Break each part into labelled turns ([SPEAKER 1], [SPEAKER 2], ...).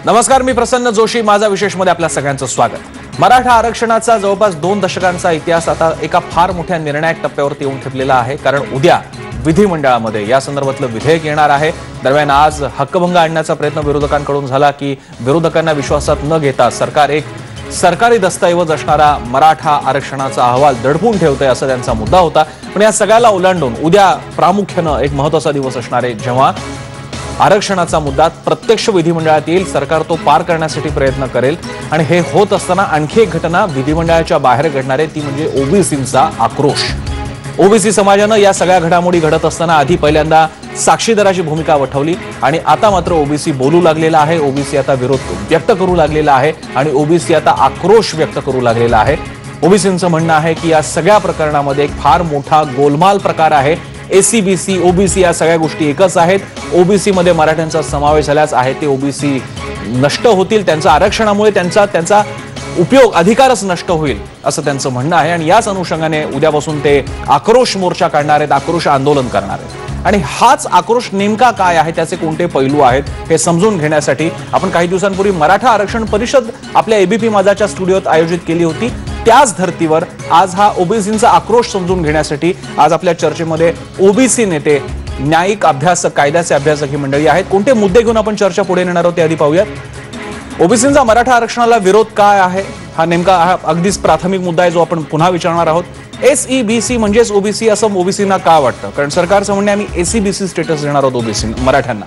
[SPEAKER 1] नमस्कार, मी प्रसन्न जोशी. माझा विशेषमध्ये आपल्या सगळ्यांचं स्वागत. मराठा आरक्षणाचा जवळपास 2 दशकांचा इतिहास आता एका फार मोठ्या निर्णायक टप्प्यावरती येऊन ठेपलेला आहे. कारण उद्या विधिमंडळामध्ये या संदर्भातलं विधेयक येणार आहे. दरम्यान आज हक्कभंग आणण्याचा प्रयत्न विरोधकांकडून झाला की विरोधकांना विश्वासात न घेता सरकार एक सरकारी दस्तऐवज असणारा मराठा आरक्षणाचा अहवाल दडपून ठेवतंय असा त्यांचा मुद्दा होता. पण या सगळ्याला ओलांडून उद्या प्रामुख्यानं एक महत्त्वाचा दिवस असणार आहे, जेव्हा आरक्षणाचा मुद्दा प्रत्यक्ष विधिमंडळात येईल. सरकार तो पार करण्यासाठी प्रयत्न करेल. आणि हे होत असताना आणखी एक घटना विधिमंडळाच्या बाहेर घडणार आहे, ती म्हणजे ओबीसींचा आक्रोश. ओबीसी समाजानं या सगळ्या घडामोडी घडत असताना आधी पहिल्यांदा साक्षीदाराची भूमिका वठवली आणि आता मात्र ओबीसी बोलू लागलेला आहे. ओबीसी आता विरोध व्यक्त करू लागलेला आहे आणि ओबीसी आता आक्रोश व्यक्त करू लागलेला आहे. ओबीसींचं म्हणणं आहे की या सगळ्या प्रकरणामध्ये एक फार मोठा गोलमाल प्रकार आहे. एसीबीसी, ओबीसी या सगळ्या गोष्टी एकच आहेत. ओबीसी मध्ये मराठ्यांचा समावेश झाल्यास आहे ते ओबीसी नष्ट होतील. त्यांच्या आरक्षणामुळे त्यांचा उपयोग, अधिकारच नष्ट होईल असं त्यांचं म्हणणं आहे. आणि याच अनुषंगाने उद्यापासून ते आक्रोश मोर्चा काढणार आहेत, आक्रोश आंदोलन करणार आहेत. आणि हाच आक्रोश नेमका काय आहे, त्याचे कोणते पैलू आहेत हे समजून घेण्यासाठी आपण काही दिवसांपूर्वी मराठा आरक्षण परिषद आपल्या एबीपी माझाच्या स्टुडिओत आयोजित केली होती. त्याच धर्तीवर आज हा ओबीसींचा आक्रोश समजून घेण्यासाठी आज आपल्या चर्चेमध्ये ओबीसी नेते, न्यायिक अभ्यासक, कायद्याचे अभ्यासक ही मंडळी आहेत. कोणते मुद्दे घेऊन आपण चर्चा पुढे नेणार आहोत ते आधी पाहूयात. ओबीसींचा मराठा आरक्षणाला विरोध काय आहे, हा नेमका अगदीच प्राथमिक मुद्दा आहे जो आपण पुन्हा विचारणार आहोत. एसईबीसी म्हणजेच ओबीसी असं ओबीसींना का वाटतं? कारण सरकारचं म्हणणे आम्ही एसीबीसी स्टेटस देणार आहोत ओबीसी मराठ्यांना.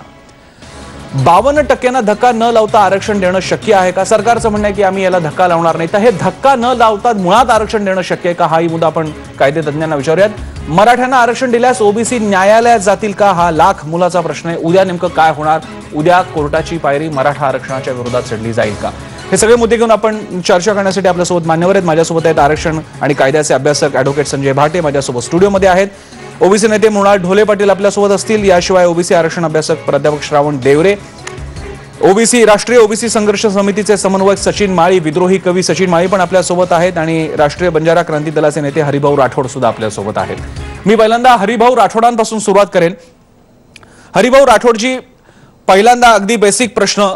[SPEAKER 1] 52% धक्का न लावता आरक्षण देणं शक्य आहे का? सरकारचं म्हणणं आहे की आम्ही याला धक्का लावणार नाही. तर हे धक्का न लावता मुळात आरक्षण देणं शक्य आहे का, हाही मुद्दा आपण कायदेतज्ञांना विचारूयात. मराठ्यांना आरक्षण दिल्यास ओबीसी न्यायालयात जातील का, हा लाख मुलाचा प्रश्न आहे. उद्या नेमकं काय होणार? उद्या कोर्टाची पायरी मराठा आरक्षणाच्या विरोधात चढली जाईल का? हे सगळे मुद्दे घेऊन आपण चर्चा करण्यासाठी आपल्यासोबत मान्यवर आहेत. माझ्यासोबत आहेत आरक्षण आणि कायद्याचे अभ्यासक ॲडव्होकेट संजय भाटे माझ्यासोबत स्टुडिओमध्ये आहेत. ओबीसी नेते मृणाल ढोले पाटील आपल्यासोबत असतील. याशिवाय ओबीसी आरक्षण अभ्यासक प्राध्यापक श्रावण देवरे, राष्ट्रीय ओबीसी संघर्ष समितीचे समन्वयक सचिन माळी, विद्रोही कवी सचिन माळी पण आपल्यासोबत आहेत. आणि राष्ट्रीय बंजारा क्रांती दलाचे नेते हरिभाऊ राठोड सुद्धा आपल्यासोबत आहेत. मी पहिल्यांदा हरिभाऊ राठोडांपासून सुरुवात करेन. हरिभाऊ राठोडजी, पहिल्यांदा अगदी बेसिक प्रश्न,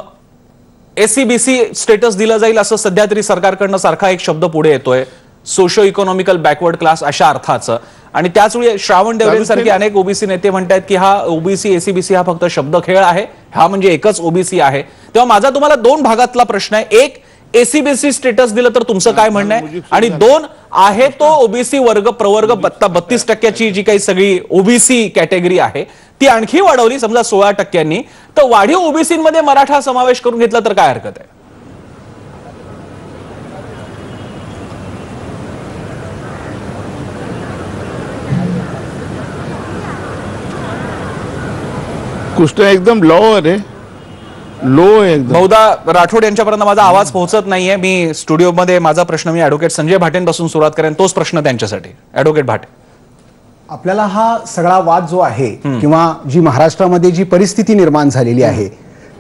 [SPEAKER 1] एसीबीसी स्टेटस दिलं जाईल असं सध्या तरी सरकारकडनं सारखा एक शब्द पुढे येतोय, सोशो इकॉनॉमिकल बॅकवर्ड क्लास अशा अर्थाचं. आणि त्याचवेळी श्रावण देवरेंसारखे अनेक ओबीसी नेते म्हणतात की हा ओबीसी एसीबीसी हा फक्त शब्दखेळ आहे, हा म्हणजे एकच ओबीसी आहे. तेव्हा माझा तुम्हाला 2 भागातला प्रश्न आहे. एक, एसीबीसी स्टेटस दिलं तर तुमचं काय म्हणणं आहे? आणि 2, आहे तो ओबीसी वर्ग प्रवर्ग 32% जी काही सगळी ओबीसी कॅटेगरी आहे ती आणखी वाढवली, समजा 16%, तर वाढीव ओबीसीमध्ये मराठा समावेश करून घेतला तर काय हरकत आहे?
[SPEAKER 2] कुछ एकदम लो आहे, लो एकदम.
[SPEAKER 1] बहुधा राठोड यांच्यापर्यंत माझा आवाज पोहोचत नाहीये. मी स्टुडिओमध्ये माझा प्रश्न मी ॲडव्होकेट संजय भाटेंपासून सुरुवात करेन. तोच प्रश्न त्यांच्यासाठी. ॲडव्होकेट भाटे,
[SPEAKER 3] आपल्याला हा सगळा वाद जो आहे किंवा जी महाराष्ट्रामध्ये जी परिस्थिती निर्माण झालेली आहे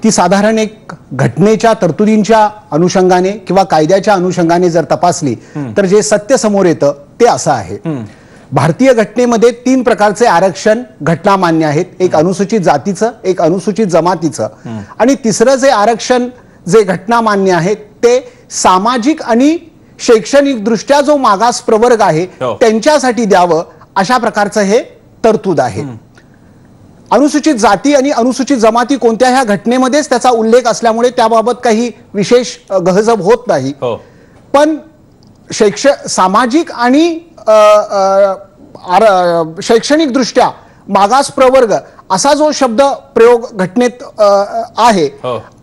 [SPEAKER 3] ती साधारण एक घटनेच्या तरतुदींच्या अनुषंगाने किंवा कायद्याच्या अनुषंगाने जर तपासली तर जे सत्य समोर येतं ते असं आहे. भारतीय घटनेमध्ये 3 प्रकारचे आरक्षण घटना मान्य आहेत. एक अनुसूचित जातीचं, एक अनुसूचित जमातीचं आणि तिसरं जे आरक्षण जे घटना मान्य आहे ते सामाजिक आणि शैक्षणिक दृष्ट्या जो मागास प्रवर्ग आहे त्यांच्यासाठी द्यावं अशा प्रकारचं हे तरतूद आहे. अनुसूचित जाती आणि अनुसूचित जमाती कोणत्या ह्या घटनेमध्येच त्याचा उल्लेख असल्यामुळे त्याबाबत काही विशेष गहजब होत नाही. पण सामाजिक आणि शैक्षणिक दृष्ट्या मागास प्रवर्ग असा जो शब्द प्रयोग घटनेत आहे,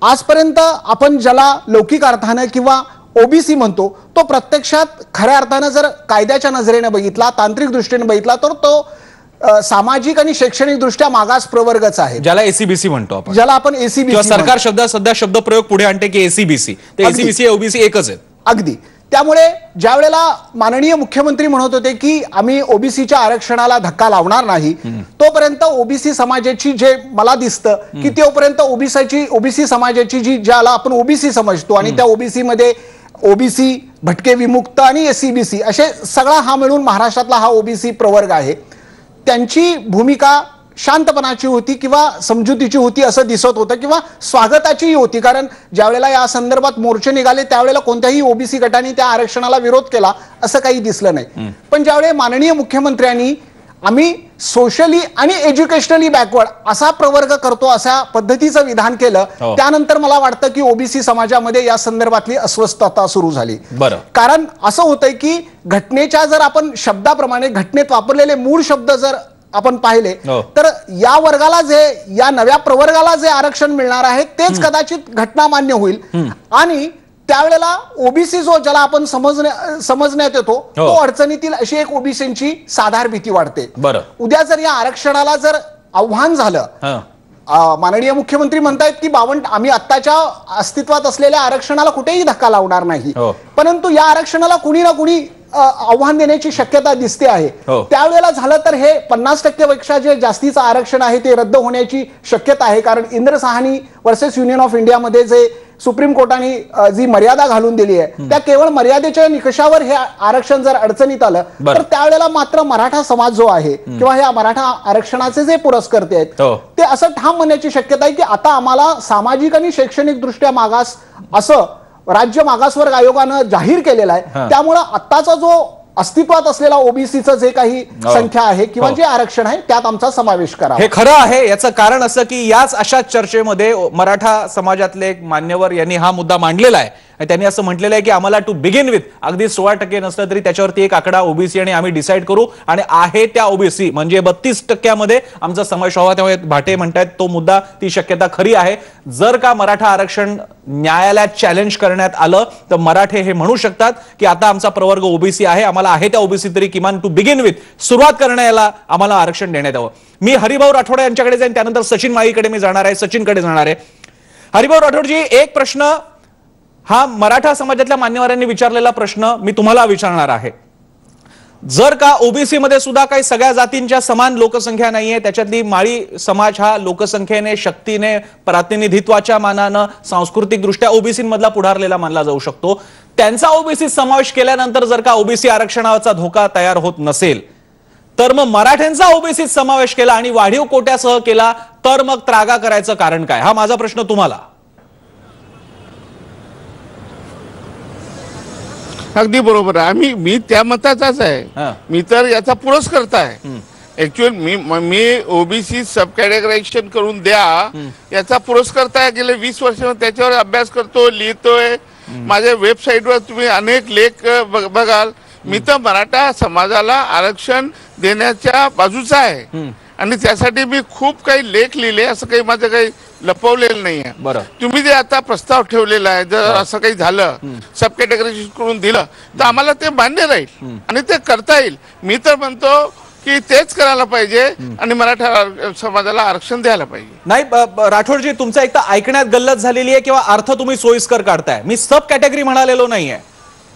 [SPEAKER 3] आजपर्यंत आपण ज्याला लौकिक अर्थानं किंवा ओबीसी म्हणतो तो प्रत्यक्षात खऱ्या अर्थानं जर कायद्याच्या नजरेने बघितला, तांत्रिक दृष्टीने बघितला तर तो सामाजिक आणि शैक्षणिक दृष्ट्या मागास प्रवर्गच आहे,
[SPEAKER 1] ज्याला एसीबीसी म्हणतो आपण,
[SPEAKER 3] ज्याला आपण एसीबीसी.
[SPEAKER 1] सरकार सध्या शब्द प्रयोग पुढे आणते की एसीबीसी. ते एसीबीसी ओबीसी एकच आहे.
[SPEAKER 3] अगदी. त्यामुळे ज्या वेळेला माननीय मुख्यमंत्री म्हणत होते की आम्ही ओबीसीच्या आरक्षणाला धक्का लावणार नाही, तोपर्यंत ओबीसी समाजाची जे मला दिसतं की तोपर्यंत ओबीसी समाजाची जी ज्याला आपण ओबीसी समजतो आणि त्या ओबीसी मध्ये ओबीसी, भटके विमुक्त आणि एसीबीसी असे सगळा हा मिळून महाराष्ट्रातला हा ओबीसी प्रवर्ग आहे, त्यांची भूमिका शांतपणाची होती किंवा समजुतीची होती असं दिसत होतं, किंवा स्वागताचीही होती. कारण ज्यावेळेला या संदर्भात मोर्चे निघाले त्यावेळेला कोणत्याही ओबीसी गटाने त्या आरक्षणाला विरोध केला असं काही दिसलं नाही. पण ज्यावेळेला माननीय मुख्यमंत्र्यांनी आम्ही सोशली आणि एज्युकेशनली बॅकवर्ड असा प्रवर्ग करतो अशा पद्धतीचं विधान केलं, त्यानंतर मला वाटतं की ओबीसी समाजामध्ये या संदर्भातली अस्वस्थता सुरू झाली. कारण असं होतंय की घटनेच्या जर आपण शब्दाप्रमाणे घटनेत वापरलेले मूळ शब्द जर आपण पाहिले तर या वर्गाला या नव्या प्रवर्गाला जे आरक्षण मिळणार आहे तेच कदाचित घटना मान्य होईल आणि त्यावेळेला ओबीसी जो ज्याला आपण समजण्यात येतो तो अडचणीतील अशी एक ओबीसींची साधार भीती वाढते. उद्या जर या आरक्षणाला जर आव्हान झालं, माननीय मुख्यमंत्री म्हणतायत की आम्ही आत्ताच्या अस्तित्वात असलेल्या आरक्षणाला कुठेही धक्का लावणार नाही, परंतु या आरक्षणाला कुणी ना कुणी आव्हान देण्याची शक्यता दिसते आहे. त्यावेळेला झालं तर हे 50% पेक्षा जे जास्तीचं आरक्षण आहे ते रद्द होण्याची शक्यता आहे. कारण Indra Sahni versus union of इंडियामध्ये जे सुप्रीम कोर्टाने जी मर्यादा घालून दिली आहे त्या केवळ मर्यादेच्या निकषावर हे आरक्षण जर अडचणीत आलं तर त्यावेळेला मात्र मराठा समाज जो आहे किंवा ह्या मराठा आरक्षणाचे जे पुरस्कर्ते आहेत ते असं ठाम म्हणण्याची शक्यता आहे की आता आम्हाला सामाजिक आणि शैक्षणिक दृष्ट्या मागास असं राज्य मागासवर्ग आयोगानं जाहीर केलेला आहे. त्यामुळे आत्ताचा जो अस्तित्वात असलेला ओबीसीचं जे काही संख्या आहे किंवा जे आरक्षण आहे त्यात आमचा समावेश करा.
[SPEAKER 1] हे खरं आहे. याचं कारण असं की याच अशा चर्चेमध्ये मराठा समाजातले एक मान्यवर यांनी हा मुद्दा मांडलेला आहे. त्यांनी असं म्हटलेलं आहे की आम्हाला टू बिगिन विथ अगदी 16% नसलं तरी त्याच्यावरती एक आकडा ओबीसी आणि आम्ही डिसाईड करू आणि आहे त्या ओबीसी म्हणजे 32% आमचा समावेश व्हावा. त्यामुळे भाटे म्हणतात तो मुद्दा ती शक्यता खरी आहे. जर का मराठा आरक्षण न्यायालयात चॅलेंज करण्यात आलं तर मराठे हे म्हणू शकतात की आता आमचा प्रवर्ग ओबीसी आहे, आम्हाला आहे त्या ओबीसी तरी किमान टू बिगिन विथ सुरुवात करण्याला आम्हाला आरक्षण देण्यात यावं. मी हरिभाऊ राठोड यांच्याकडे जाईन, त्यानंतर सचिन माळीकडे मी जाणार आहे, सचिनकडे जाणार आहे. हरिभाऊ राठोडजी, एक प्रश्न हा मराठा समाजातल्या मान्यवरांनी विचारलेला प्रश्न मी तुम्हाला विचारणार आहे. जर का ओबीसी मध्ये सुद्धा काही सगळ्या जातींच्या समान लोकसंख्या नाहीये, त्याच्यातली माळी समाज हा लोकसंख्येने शक्तीने प्रातिनिधित्वाच्या मानानं सांस्कृतिक दृष्ट्या ओबीसी मधला पुढारलेला मानला जाऊ शकतो, त्यांचा ओबीसी समावेश केल्यानंतर जर का ओबीसी आरक्षणाचा धोका तयार होत नसेल तर मग मराठ्यांचा ओबीसी समावेश केला आणि वाढीव कोट्यासह केला तर मग त्रागा करायचं कारण काय? हा माझा प्रश्न तुम्हाला.
[SPEAKER 2] अगदी बरोबर आहे. मी त्या मताचाच आहे. मी तर याचा पुरस्कर्ता आहे. ऍक्च्युअली मी ओबीसी सब कॅटेगरायझेशन करून द्या याचा पुरस्कर्ता आहे. गेले 20 वर्ष त्याच्यावर अभ्यास करतो, लिहितोय. माझ्या वेबसाईटवर तुम्ही अनेक लेख बघाल. मी तर मराठा समाजाला आरक्षण देण्याच्या बाजूचा आहे आणि त्यासाठी मी खूप काही लेख लिहिले. असं काही माझं काही लपवलेलं नाहीये. तुम्ही जे आता प्रस्ताव ठेवलेला आहे, जर असं काही झालं सब कॅटेगरी करून दिलं तर आम्हाला ते मान्य राहील आणि ते करता येईल. मी तर म्हणतो की तेच करायला पाहिजे आणि मराठा समाजाला आरक्षण द्यायला पाहिजे.
[SPEAKER 1] नाही राठोडजी, तुमचा एक तर ऐकण्यात गल्लत झालेली आहे किंवा अर्थ तुम्ही सोयीस्कर काढताय. मी सब कॅटेगरी म्हणालेलो नाहीये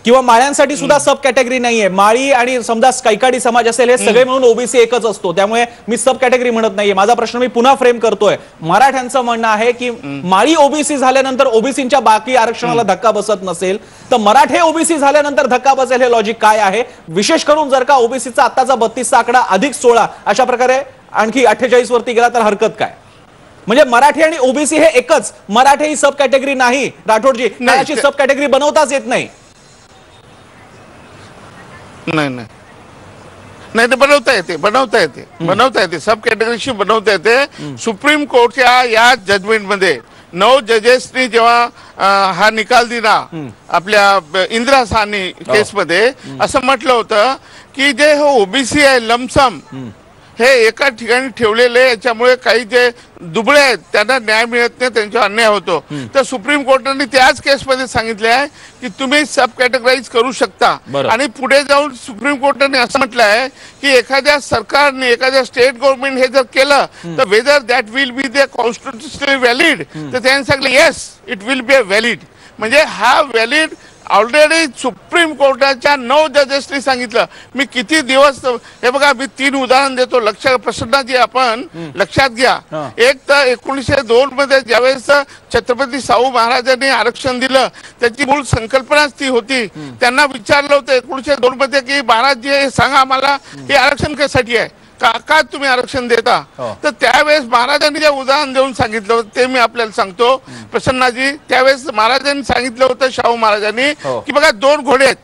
[SPEAKER 1] किंवा माळ्यांसाठी सुद्धा सब कॅटेगरी नाहीये. माळी आणि समजा कैकाडी समाज असेल हे सगळे म्हणून ओबीसी एकच असतो, त्यामुळे मी सब कॅटेगरी म्हणत नाहीये. माझा प्रश्न मी पुन्हा फ्रेम करतोय. मराठ्यांचं म्हणणं आहे की माळी ओबीसी झाल्यानंतर ओबीसीच्या बाकी आरक्षणाला धक्का बसत नसेल तर मराठे ओबीसी झाल्यानंतर धक्का बसेल. हे लॉजिक काय आहे? विशेष करून जर का ओबीसीचा आताचा 32चा आकडा अधिक 16 अशा प्रकारे आणखी 48 वरती गेला तर हरकत काय? म्हणजे मराठी आणि ओबीसी हे एकच, मराठे ही सब कॅटेगरी नाही. राठोडजी, त्याची सब कॅटेगरी बनवताच येत नाही.
[SPEAKER 2] नाही ते बनवता येते सब कॅटेगरीशी बनवता येते. सुप्रीम कोर्टच्या या जजमेंटमध्ये 9 जजेसनी जेव्हा हा निकाल दिला आपल्या इंदिरा साहनी केसमध्ये असं म्हटलं होतं की जे ओबीसी आहे लमसम हे एका ठिकाणी ठेवलेले, याच्यामुळे काही जे दुबळे आहेत त्यांना न्याय मिळत नाही, त्यांच्यावर अन्याय होतो. तर सुप्रीम कोर्टाने त्याच केसमध्ये सांगितले आहे की तुम्ही सब कॅटेगराईज करू शकता. आणि पुढे जाऊन सुप्रीम कोर्टाने असं म्हटलं आहे की एखाद्या सरकारने, एखाद्या स्टेट गव्हर्नमेंट हे जर केलं तर whether that will be the constitutionally valid. तर त्यांनी सांगितलं yes it will be a valid. म्हणजे हा व्हॅलिड ऑलरेडी सुप्रीम कोर्टाच्या 9 जजेसनी सांगितलं. मी किती दिवस, हे बघा मी 3 उदाहरण देतो प्रश्नाची आपण लक्षात घ्या. एक तर 1902 मध्ये ज्यावेळेस छत्रपती शाहू महाराजांनी आरक्षण दिलं त्याची मूळ संकल्पनाच ती होती. त्यांना विचारलं होतं 1902 मध्ये की महाराज हे सांगा आम्हाला हे आरक्षण कशासाठी आहे. का तुम्ही आरक्षण देता? तर त्यावेळेस महाराजांनी जे उदाहरण देऊन सांगितलं होतं ते मी आपल्याला सांगतो प्रसन्नाजी. त्यावेळेस महाराजांनी सांगितलं होतं, शाहू महाराजांनी, की बघा 2 घोडे आहेत,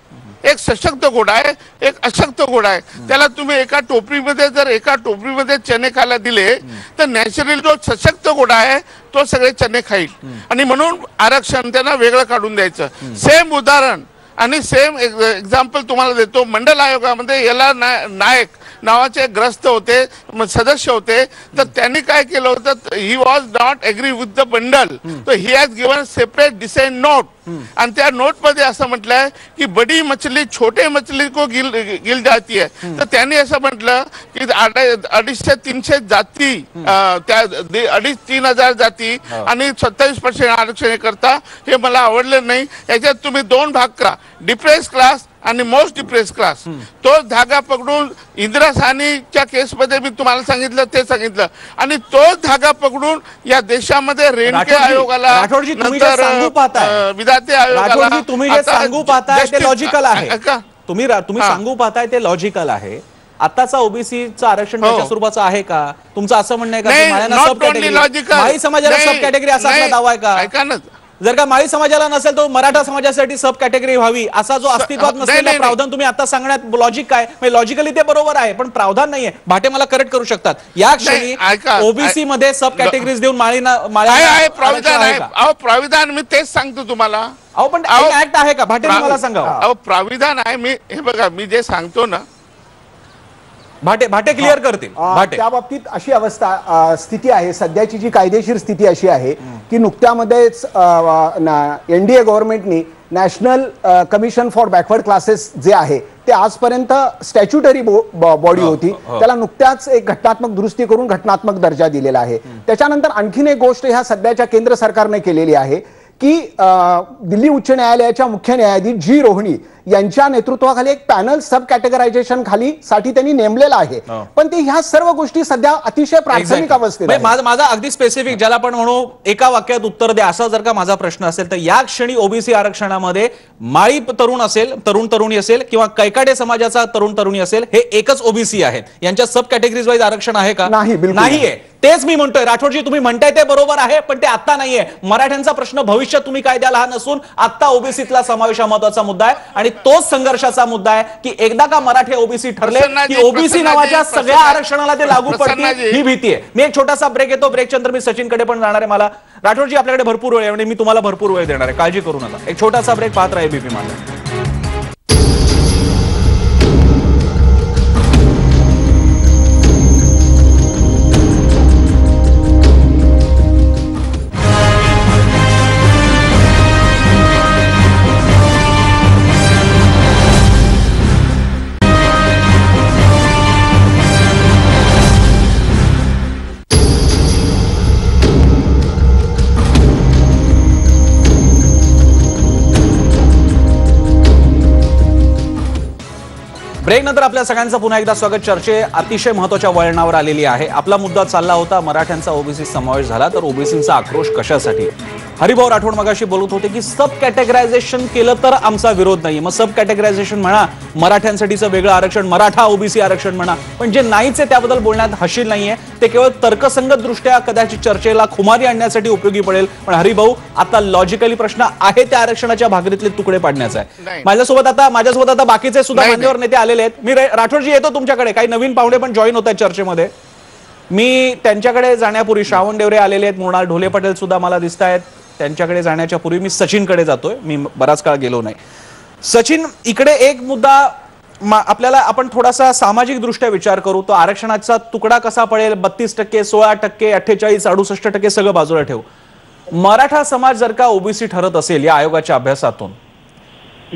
[SPEAKER 2] एक सशक्त घोडा आहे, एक अशक्त घोडा आहे. त्याला तुम्ही एका टोपरीमध्ये चणे खायला दिले तर नॅचरली जो सशक्त घोडा आहे तो सगळे चणे खाईल, आणि म्हणून आरक्षण त्यांना वेगळं काढून द्यायचं. सेम उदाहरण आणि सेम एक्झाम्पल तुम्हाला देतो. मंडल आयोगामध्ये याला नायक नावाचे ग्रस्त होते, सदस्य होते. तर त्यांनी काय केलं होतं, he was not agree with the bundle, तर he has given separate dissent note. आणि त्या नोट मध्ये असं म्हटलंय की बडी मछली छोटे मछली को गिल जाती है. तर त्यांनी असं म्हटलं की 250-300 जाती, त्या 2,500-3,000 जाती आणि 27% आरक्षण करता, हे मला आवडलं नाही. याच्यात तुम्ही 2 भाग करा, डिप्रेस क्लास आणि मोस्ट डिप्रेस क्लास. तोच धागा पकडून इंदिरा साहनीच्या केसमध्ये मी तुम्हाला सांगितलं ते सांगितलं, आणि तोच धागा पकडून या देशामध्ये रेणके आयोगाला, नंतर विधाते आयोगाला
[SPEAKER 1] तुम्ही जे सांगू पाहताय ते लॉजिकल आहे. तुम्ही सांगू पाहताय ते लॉजिकल आहे. आताचा ओबीसीचं आरक्षण त्याच्या स्वरूपाचं आहे का? तुमचं असं म्हणणं आहे का माळी समाजाला सब कॅटेगरी असा आपला दावा आहे का?
[SPEAKER 2] ऐका ना,
[SPEAKER 1] जर का माळी समाजाला नसेल तर मराठा समाजासाठी सब कॅटेगरी व्हावी असा जो अस्तित्वात नसलेला प्रावधान तुम्ही आता सांगण्यात लॉजिक काय? लॉजिकली ते बरोबर आहे, पण प्रावधान नाहीये. भाटे मला करेक्ट करू शकतात. या क्षणी ओबीसी मध्ये सब कॅटेगरीज देऊन
[SPEAKER 2] प्राविधान आहे. प्राविधान मी तेच सांगतो तुम्हाला.
[SPEAKER 1] पण ऍक्ट आहे का? भाटे मला सांगा.
[SPEAKER 2] प्राविधान आहे. मी हे बघा, मी जे सांगतो ना,
[SPEAKER 1] भाटे क्लिअर करतील.
[SPEAKER 3] त्या बाबतीत अशी स्थिती आहे, सध्याची जी कायदेशीर स्थिती अशी आहे की नुकत्यामध्येच एनडीए गव्हर्नमेंटनी national commission for backward classes जे आहे ते आजपर्यंत स्टॅच्युटरी बॉडी होती, त्याला नुकत्याच एक घटनात्मक दुरुस्ती करून घटनात्मक दर्जा दिलेला आहे. त्याच्यानंतर आणखीन एक गोष्ट ह्या सध्याच्या केंद्र सरकारने केलेली आहे की दिल्ली उच्च न्यायालयाच्या मुख्य न्यायाधीश जी रोहिणी यांच्या नेतृत्वाखाली एक पॅनल सब कॅटेगरायझेशन खाली साठी त्यांनी नेमलेला आहे. पण ते ह्या सर्व गोष्टी सध्या अतिशय प्राथमिक अवस्थेत.
[SPEAKER 1] माझा अगदी स्पेसिफिक, ज्याला आपण म्हणू एका वाक्यात उत्तर द्या असा जर का माझा प्रश्न असेल तर या क्षणी ओबीसी आरक्षणामध्ये माळी तरुण असेल, तरुणी असेल किंवा कैकाडे समाजाचा तरुणी असेल, हे एकच ओबीसी आहेत. यांच्या सब कॅटेगरीज वाईज आरक्षण आहे का? नाहीये. तेच मी म्हणतोय. राठोडजी तुम्ही म्हणताय ते बरोबर आहे, पण ते आता नाहीये. मराठ्यांचा प्रश्न भविष्यात तुम्ही कायद्याला हा नसून आता ओबीसीतला समावेश हा महत्वाचा मुद्दा आहे, आणि तोच संघर्षाचा मुद्दा आहे की एकदा का मराठी ओबीसी ठरले की ओबीसी नावाच्या सगळ्या आरक्षणाला ते लागू पडतील, ही भीती आहे. मी एक छोटासा ब्रेक येतो. ब्रेकच्या नंतर मी सचिनकडे पण जाणार आहे. मला राठोडजी आपल्याकडे भरपूर वेळ आहे आणि मी तुम्हाला भरपूर वेळ देणार आहे, काळजी करू नका. एक छोटासा ब्रेक पाहत राहा एबीपी माझा. ब्रेक नंतर आपल्या सगळ्यांचं पुन्हा एकदा स्वागत. चर्चे अतिशय महत्त्वाच्या वळणावर आलेली आहे. आपला मुद्दा चालला होता मराठ्यांचा ओबीसी समावेश झाला तर ओबीसीचा आक्रोश कशासाठी. हरिभाऊ राठोड मगाशी बोलत होते की सब कॅटेगरायझेशन केलं तर आमचा विरोध नाही. मग सब कॅटेगरायझेशन म्हणा, मराठ्यांसाठीचं वेगळं आरक्षण, मराठा ओबीसी आरक्षण म्हणा, पण जे नाहीच आहे त्याबद्दल बोलण्यात हशील नाहीये. ते केवळ तर्कसंगत दृष्ट्या कदाचित चर्चेला खुमारी आणण्यासाठी उपयोगी पडेल. पण हरिभाऊ, आता लॉजिकली प्रश्न आहे त्या आरक्षणाच्या भागरीतले तुकडे पाडण्याचा आहे. माझ्यासोबत आता बाकीचे सुद्धा मान्यवर नेते आलेले आहेत. मी राठोडजी येतो तुमच्याकडे. काही नवीन पाहुणे पण जॉईन होत आहेत चर्चेमध्ये. मी त्यांच्याकडे जाण्यापूर्वी श्रावण डेवरे आलेले आहेत, मृणाल ढोले पटेल सुद्धा मला दिसत आहेत. त्यांच्याकडे जाण्याच्या पूर्वी मी सचिनकडे जातोय. मी बराच काळ गेलो नाही. सचिन, इकडे एक मुद्दा आपल्याला आपण थोडासा सामाजिक दृष्ट्या विचार करू. तो आरक्षणाचा तुकडा कसा पडेल, 32%, 16%, 48%, 68% सगळं बाजूला ठेवू. मराठा समाज जर का ओबीसी ठरत असेल या आयोगाच्या अभ्यासातून,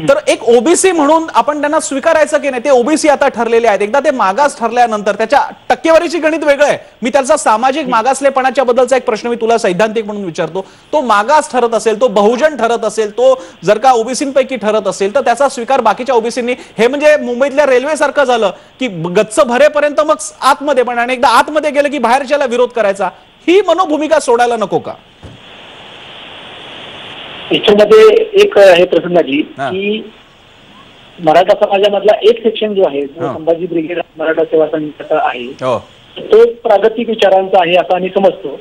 [SPEAKER 1] तर एक ओबीसी म्हणून आपण त्यांना स्वीकारायचं की नाही? ते ओबीसी आता ठरलेले आहेत. एकदा ते मागास ठरल्यानंतर त्याच्या टक्केवारीची गणित वेगळं आहे. मी त्याचा सामाजिक मागासलेपणाच्या बद्दलचा एक प्रश्न मी तुला सैद्धांतिक म्हणून विचारतो. तो मागास ठरत असेल, तो बहुजन ठरत असेल, तो जर का ओबीसींपैकी ठरत असेल तर त्याचा स्वीकार बाकीच्या ओबीसींनी, हे म्हणजे मुंबईतल्या रेल्वे सारखं झालं की गच्च भरेपर्यंत मग आतमध्ये, पण आणि एकदा आतमध्ये गेलं की बाहेरच्याला विरोध करायचा. ही मनोभूमिका सोडायला नको का?
[SPEAKER 4] याच्यामध्ये एक हे प्रसंगाची की मराठा समाजामधला एक सेक्शन जो आहे, जो संभाजी ब्रिगेड मराठा सेवा संघाचा आहे, तो प्रागतिक विचारांचा आहे असं आम्ही समजतो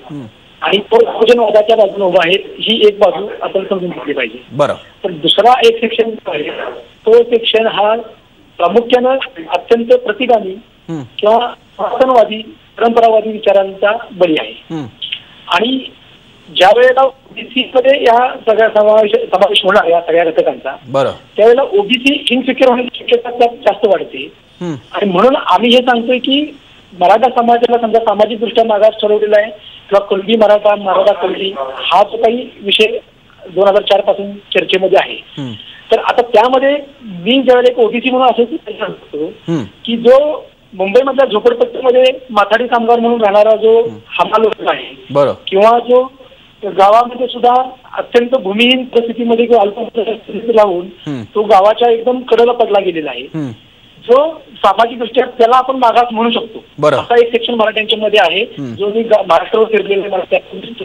[SPEAKER 4] आणि तो बहुजनवादाच्या बाजूने उभा आहे, ही एक बाजू आपण समजून घेतली पाहिजे.
[SPEAKER 1] बरं.
[SPEAKER 4] पण दुसरा एक सेक्शन जो आहे, तो सेक्शन हा प्रामुख्यानं अत्यंत प्रतिगामी किंवा सनातनवादी परंपरावादी विचारांचा बळी आहे. आणि ज्या वेळेला ओबीसी मध्ये या सगळ्या समावेश होणार या सगळ्या घटकांचा, त्यावेळेला ओबीसी इनसिक्युअर होण्याची शक्यता त्यात जास्त वाढते. आणि म्हणून आम्ही हे सांगतोय की मराठा समाजाला समजा सामाजिक दृष्ट्या मागास ठरवलेला आहे किंवा कुणबी मराठा, मराठा कुणबी हा जो काही विषय 2004 पासून चर्चेमध्ये आहे, तर आता त्यामध्ये मी ज्यावेळेला एक ओबीसी म्हणून असं सांगतो की जो मुंबईमधल्या झोपडपट्टीमध्ये माथाडी कामगार म्हणून राहणारा जो हमाल वर्ग आहे किंवा जो गावामध्ये सुद्धा अत्यंत भूमिहीन परिस्थितीमध्ये किंवा अल्प परिस्थितीत राहून तो गावाच्या एकदम कडेला पडला गेलेला आहे, जो सामाजिक दृष्ट्या त्याला आपण मागास म्हणू शकतो, असा एक सेक्शन मराठ्यांच्या मध्ये आहे जो मी महाराष्ट्रावर फिरलेला मला त्यातून दिसतो.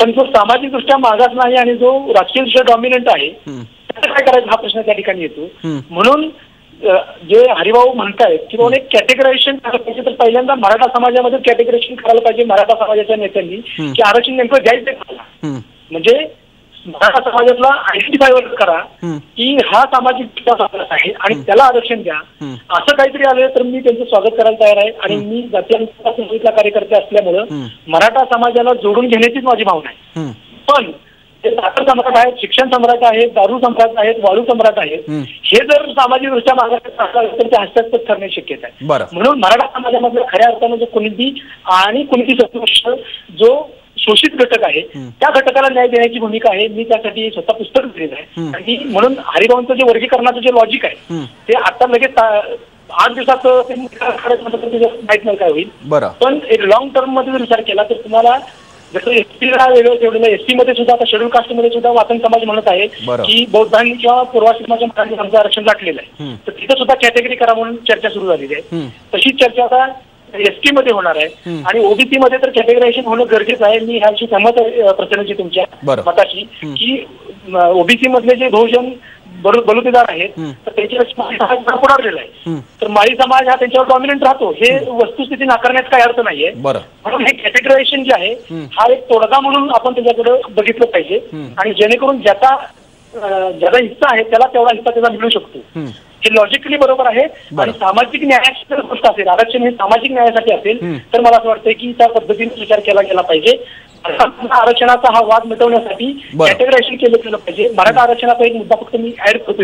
[SPEAKER 4] पण जो सामाजिक दृष्ट्या मागास नाही आणि जो राजकीय दृष्ट्या डॉमिनंट आहे, त्याला काय करायचं हा प्रश्न त्या ठिकाणी येतो. म्हणून जे हरिभाऊ म्हणतायत की बाबा एक कॅटेगरायझेशन करायला पाहिजे, तर पहिल्यांदा मराठा समाजामध्ये कॅटेगरायझेशन करायला पाहिजे मराठा समाजाच्या नेत्यांनी की आरक्षण नेमकं द्यायचं का. म्हणजे मराठा समाजातला आयडेंटिफाय करा की हा सामाजिक समाज आहे आणि त्याला आरक्षण द्या. असं काहीतरी आलं तर मी त्यांचं स्वागत करायला तयार आहे. आणि मी जातीय कार्यकर्ते असल्यामुळं मराठा समाजाला जोडून घेण्याचीच माझी भावना आहे. पण ते साखर सम्राट आहेत, शिक्षण सम्राट आहेत, दारू सम्राट आहेत, वाळू सम्राट आहेत, हे जर सामाजिक दृष्ट्या मागास असला तर ते हस्तगत करण्याची शक्यता आहे. म्हणून मराठा समाजामधल्या खऱ्या अर्थानं जो कुणबी आणि कुणबी सदृश जो शोषित घटक आहे त्या घटकाला न्याय देण्याची भूमिका आहे. मी त्यासाठी स्वतः पुस्तक लिहिलं आहे. आणि म्हणून हरिभाऊंचं जे वर्गीकरणाचं जे लॉजिक आहे ते आता लगेच 8 दिवसात माहित नाही काय होईल. पण एक लॉंग टर्म मध्ये जर विचार केला तर तुम्हाला जसं एसटीला वेगळं ठेवलेलं, एसटी मध्ये सुद्धा आता शेड्यूल कास्ट मध्ये सुद्धा वाचन समाज म्हणत आहे की बौद्धांनी किंवा पूर्वासी समाजामध्ये आमचं आरक्षण गाठलेलं आहे, तर तिथं सुद्धा कॅटेगरी करा म्हणून चर्चा सुरू झालेली आहे. तशीच चर्चा आता एसटी मध्ये होणार आहे. आणि ओबीसी मध्ये तर कॅटेगरायझेशन होणं गरजेचं आहे. मी ह्याशी सहमत आहे प्रचंडजी तुमच्या मताशी की ओबीसी मधले जे बहुजन बलुतेदार आहेत तर त्यांच्या पुढारलेला आहे, तर माळी समाज हा त्यांच्यावर डॉमिनंट राहतो, हे वस्तुस्थिती नाकारण्यात काही अर्थ नाहीये. म्हणून हे कॅटेगरायझेशन जे आहे हा एक तोडगा म्हणून आपण त्याच्याकडे बघितलं पाहिजे आणि जेणेकरून ज्याचा हिस्सा आहे त्याला तेवढा हिस्सा त्याचा मिळू शकतो. हे लॉजिकली बरोबर आहे. आणि सामाजिक न्यायाची जर गोष्ट असेल, आरक्षण हे सामाजिक न्यायासाठी असेल तर मला असं वाटतं की त्या पद्धतीने विचार केला गेला पाहिजे. आरक्षणाचा हा वाद मिटवण्यासाठी कॅटेगरायझेशन केलं गेलं पाहिजे. मराठा आरक्षणाचा एक मुद्दा फक्त मी ऍड करतो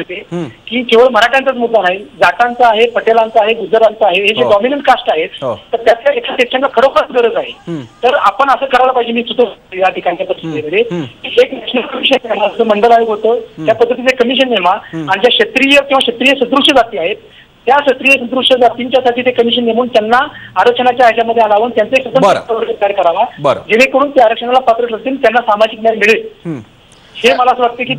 [SPEAKER 4] की केवळ मराठ्यांचाच मुद्दा नाही, जाटांचा आहे, पटेलांचा आहे, गुजरांचा आहे, हे जे डॉमिनंट कास्ट आहेत तर त्याच्या एका सेक्शनला खरोखरच गरज आहे. तर आपण असं करायला पाहिजे. मी सुचवतो या ठिकाणच्या परिस्थितीमध्ये एक नॅशनल कमिशन मंडळ आयोग होतं, त्या पद्धतीचे कमिशन नेमा आणि ज्या क्षत्रिय किंवा क्षत्रिय सदृश्य जाती आहेत त्या क्षत्रिय सदृश्य जातींच्यासाठी ते कमिशन नेमून त्यांना आरक्षणाच्या ह्याच्यामध्ये आणावं, त्यांचे तयार करावा जेणेकरून ते आरक्षणाला पात्र ठरतील, त्यांना सामाजिक न्याय मिळेल. हे मला असं वाटतं की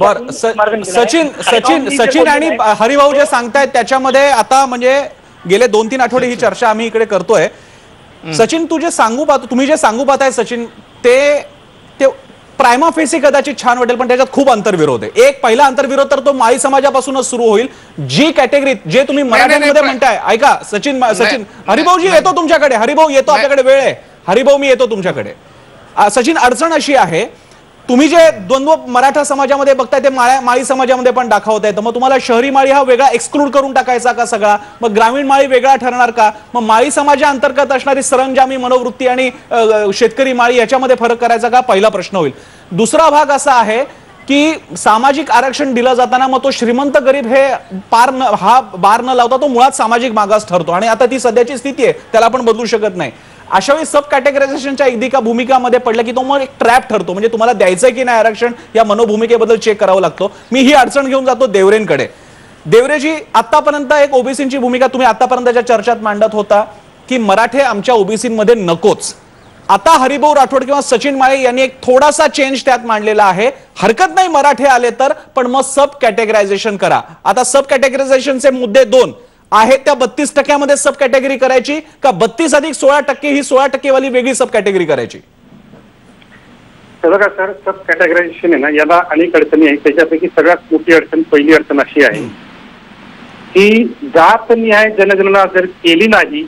[SPEAKER 1] सचिन आणि हरिभाऊ जे सांगतायत त्याच्यामध्ये आता म्हणजे गेले 2-3 आठवडे ही चर्चा आम्ही इकडे करतोय. सचिन तुम्ही जे सांगू पाहताय सचिन, ते प्रायमा फेसी कदाचित छान वाटेल पण त्याच्यात खूप अंतर्विरोध आहे. एक पहिला अंतर्विरोध तर तो माळी समाजापासूनच सुरू होईल. जी कॅटेगरी जे तुम्ही मराठ्यांमध्ये म्हणताय, ऐका सचिन हरिभाऊजी येतो तुमच्याकडे, हरिभाऊ येतो आपल्याकडे, वेळ आहे हरिभाऊ, मी येतो तुमच्याकडे. सचिन, अडचण अशी आहे तुम्ही जे द्वंद्व मराठा समाजामध्ये बघताय ते माळी समाजामध्ये पण दाखवताय, तर मग तुम्हाला शहरी माळी हा वेगळा एक्सक्लूड करून टाकायचा का सगळा, मग ग्रामीण माळी वेगळा ठरणार का, मग माळी समाजा अंतर्गत असणारी सरंजामी मनोवृत्ती आणि शेतकरी माळी याच्यामध्ये फरक करायचा का, पहिला प्रश्न होईल. दुसरा भाग असा आहे की सामाजिक आरक्षण दिलं जाताना मग तो श्रीमंत गरीब हे बार न लावता तो मुळात सामाजिक मागास ठरतो आणि आता ती सध्याची स्थिती आहे, त्याला आपण बदलू शकत नाही. अशा वेळी सब कॅटेगरायझेशनच्या एका भूमिकामध्ये पडलं की तो मग एक ट्रॅप ठरतो, म्हणजे तुम्हाला द्यायचंय की नाही आरक्षण या मनोभूमिकेबद्दल चेक करावं लागतो. मी ही अडचण घेऊन जातो देवरेंकडे. देवरेजी, आतापर्यंत एक ओबीसीची भूमिका तुम्ही आतापर्यंतच्या चर्चेत मांडत होता की मराठे आमच्या ओबीसीमध्ये नकोच. आता हरिभाऊ राठोड किंवा सचिन माळे यांनी एक थोडासा चेंज त्यात मांडलेला आहे, हरकत नाही मराठे आले तर, पण मग सब कॅटेगरायझेशन करा. आता सब कॅटेगरायझेशनचे मुद्दे 2 आहेत, त्या 32% सब कॅटेगरी करायची का 32 अधिक 16% ही 16% वाली वेगळी सब कॅटेगरी करायची?
[SPEAKER 5] बघा सर, सब कॅटेगरायझेशन आहे ना, याला अनेक अडचणी आहेत. त्याच्यापैकी सगळ्यात मोठी अडचण, पहिली अडचण अशी आहे
[SPEAKER 4] की जातनिहाय जनगणना जर केली नाही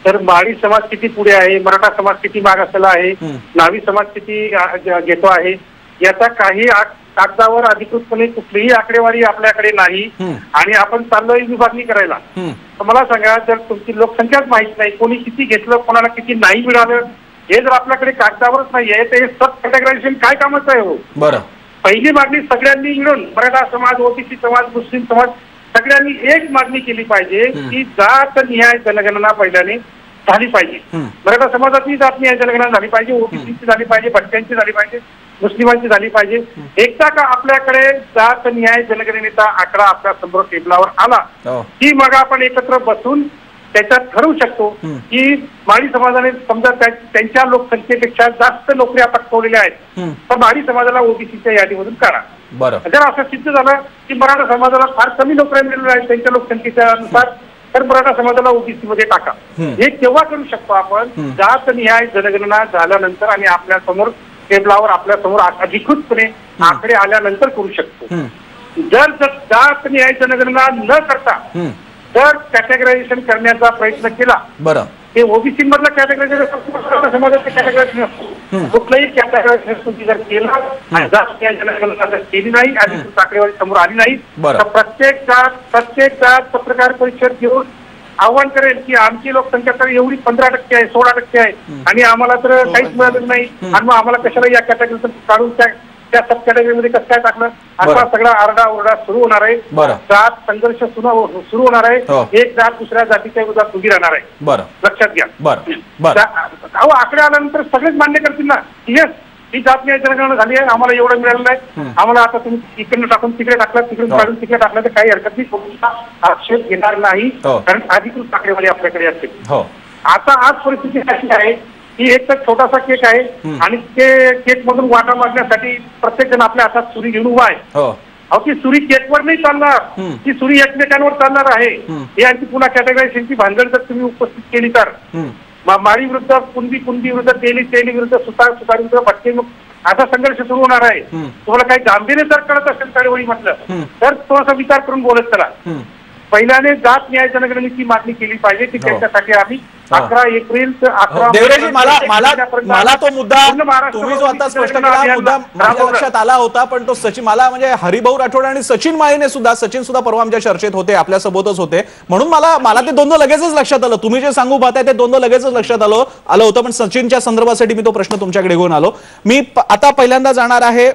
[SPEAKER 4] तर माळी समाज किती पुढे आहे, मराठा समाज किती मागासला आहे, न्हावी समाज किती घेतो आहे याचा काही कागदावर अधिकृतपणे कुठलीही आकडेवारी आपल्याकडे नाही आणि आपण चाललोय विभागणी करायला. तर मला सांगा, जर तुमची लोकसंख्याच माहित नाही, कोणी किती घेतलं, कोणाला किती नाही मिळालं, हे जर आपल्याकडे कागदावरच नाही आहे तर हे सब कॅटेगरायझेशन काय कामाचं आहे हो?
[SPEAKER 1] बरं,
[SPEAKER 4] पहिली मागणी सगळ्यांनी मिळून मराठा समाज, ओबीसी समाज, मुस्लिम समाज सगळ्यांनी एक मागणी केली पाहिजे की जातनिहाय जनगणना पहिल्याने झाली पाहिजे. मराठा समाजाची जातनिहाय जनगणना झाली पाहिजे, ओबीसीची झाली पाहिजे, भटक्यांची झाली पाहिजे, मुस्लिमांची झाली पाहिजे. एकदा का आपल्याकडे जातनिहाय जनगणनेचा आकडा आपल्या समोर टेबलावर आला की मग आपण एकत्र बसून त्याच्यात ठरवू शकतो की माळी समाजाने समजा त्यांच्या लोकसंख्येपेक्षा जास्त नोकऱ्या पटकवलेल्या आहेत तर माळी समाजाला ओबीसीच्या यादीमधून काढा. जर असं सिद्ध झालं की मराठा समाजाला फार कमी नोकऱ्या मिळाल्या आहेत त्यांच्या लोकसंख्येच्या अनुसार तर मराठा समाजाला ओबीसी मध्ये टाका. हे केव्हा करू शकतो आपण? जातनिहाय जनगणना झाल्यानंतर आणि आपल्या समोर टेबलावर आपल्या समोर अधिकृतपणे आकडे आल्यानंतर करू शकतो. जर जातनिहाय जनगणना न करता जर कॅटेगरायझेशन करण्याचा प्रयत्न केला, बरं, ते ओबीसी मधलं कॅटेगरायझेशन समाजाचं कॅटेगरायझेशन असतो, कुठलंही कॅटेगरायझेशन तुम्ही जर केलं, जातनिहाय जनगणना जर केली नाही आणि आकडेवारी समोर आली नाही तर प्रत्येक जात पत्रकार परिषद घेऊन आव्हान करेल की आमची लोकसंख्या तर एवढी 15% आहे, 16% आहे आणि आम्हाला तर काहीच मिळालं नाही आणि मग आम्हाला कशाला या कॅटेगरीतून काढून त्या सब कॅटेगरीमध्ये कसं काय टाकलं, असा सगळा आरडाओरडा सुरू होणार आहे. जात संघर्ष सुरू होणार आहे. एक जात दुसऱ्या जातीच्या विरोधात उभी राहणार आहे. लक्षात घ्या. अहो आकडे आल्यानंतर सगळेच मान्य करतील ना, येस ही जातनिहाय जनगणना झाली आहे, आम्हाला एवढं मिळालं नाही, आम्हाला आता तुम्ही इकडनं टाकून तिकडे टाकलं, तिकडून काढून तिकडे टाकलं तर काही हरकत नाही, आक्षेप घेणार नाही कारण अधिकृत आकडेवारी आपल्याकडे असते. आता आज परिस्थिती अशी आहे की एक तर छोटासा केक आहे आणि ते केक मधून वाटा मारण्यासाठी प्रत्येक जण आपल्या हातात सुरी घेऊन उभा आहे. अहो ती सुरी केकवर नाही चालणार, ती सुरी एकमेकांवर चालणार आहे. हे आणखी पुन्हा कॅटेगरायझेशनची भानगड जर तुम्ही उपस्थित केली तर माळी विरुद्ध कुंदी विरुद्ध तेली विरुद्ध सुतार विरुद्ध भटके असा संघर्ष सुरू होणार आहे. तुम्हाला काही गांभीर्य जर कळत असेल त्यावेळी म्हटलं तर थोडासा विचार करून बोलत चला. पहिल्याने जातनिहाय जनगणनेची मागणी केली पाहिजे की त्याच्यासाठी आम्ही 11 एप्रिल ते 11
[SPEAKER 1] देवराजी मला तो मुद्दा तुम्ही जो आता स्पष्ट केला मुद्दा माझ्या लक्षात आला होता, पण तो सचिन मला म्हणजे हरिभाऊ राठोड आणि सचिन माळीने सुद्धा परवा आमच्या चर्चेत होते, आपल्या सोबतच होते, म्हणून मला ते दोन लगेचच लक्षात आलं. तुम्ही जे सांगू पाहताय ते दोन लगेचच लक्षात आलं होतं, पण सचिनच्या संदर्भासाठी मी तो प्रश्न तुमच्याकडे घेऊन आलो. मी आता पहिल्यांदा जाणार आहे